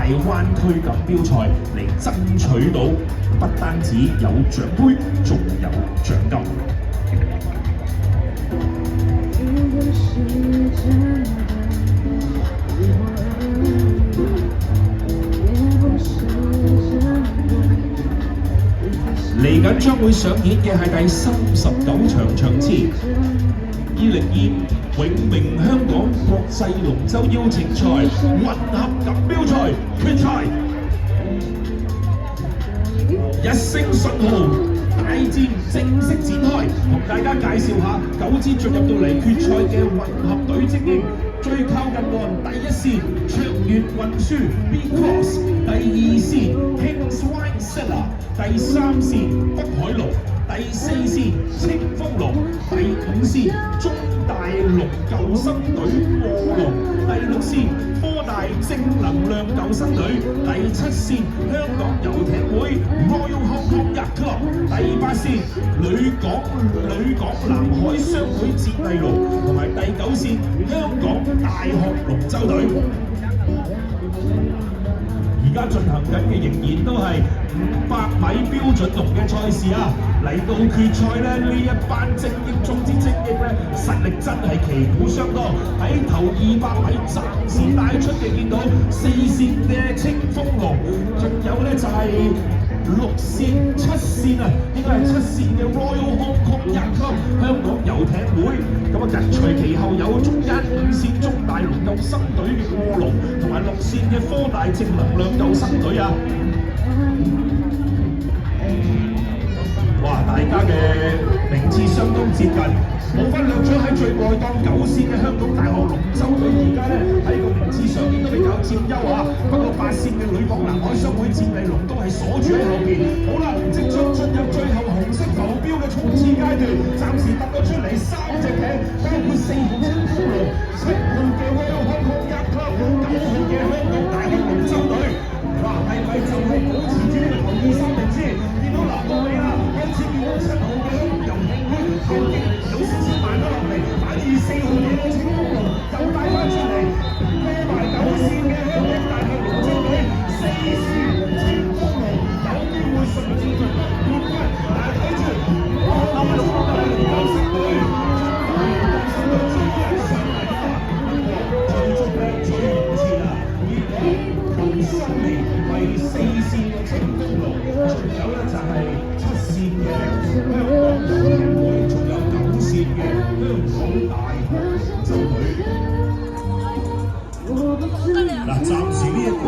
大灣區錦標賽嚟爭取到不單止有獎杯，仲有獎金。嚟緊將會上演嘅係第39場場次，2020永明香港國際龍舟邀請賽混合錦標賽決賽，一聲信號，大戰正式展開，同大家介紹下9支進入到嚟決賽嘅混合隊精英。最靠近岸第一線卓越運輸 B Cross， 第二線 King's Wine Cellar， 第三線北海龍，第四線清風龍，第五線中大龍救生隊臥龍，第六線科大正能量救生隊，第七線香港遊艇會 Royal Hong Kong Yacht Club， 第八線旅港南海商會接力龍，同埋第9線香港大學龍舟隊。而家進行緊嘅仍然都係500米標準龍嘅賽事啊！嚟到決賽咧，呢一班精英中之精英咧，實力真係旗鼓相當。喺頭200米暫時帶出嘅見到4線嘅清風龍，仲有咧就係6線、7線啊，應該係7線嘅 Royal Hong Kong Yacht Club 香港遊艇會。咁啊，緊隨其後有中間5線中大龍救生隊嘅臥龍，同埋6線嘅科大正能量救生隊啊！哇！大家嘅名次相當接近，冇忽略咗喺最外檔9線嘅香港大學龍舟隊，而家咧喺個名次上面都比較佔優啊。不過8線嘅旅港南海商會接力龍都係鎖住喺後邊。好啦，即將進入最後紅色浮標嘅衝刺階段，暫時突咗出嚟3隻艇，包括4號清風龍、7號嘅 Royal Hong Kong Yacht Club、9號嘅香港大學龍舟隊。哇！係咪就係保持住呢個頭2、3名先？見到嗱到尾啦，開始見到7號嘅遊艇會後勁有少少慢咗落嚟，反而4號嘅清風龍又帶翻出嚟，孭埋9線嘅香港大學龍舟隊，4線清風龍有機會順至奪得冠軍，但係睇住香港大學龍舟隊，上嚟啦！不過最終咧最唔切啊，結果同新嚟為4線嘅清風龍，仲有咧就係7線嘅香港遊艇會，仲有9線嘅香港大學龍舟隊。嗱，暫時呢一個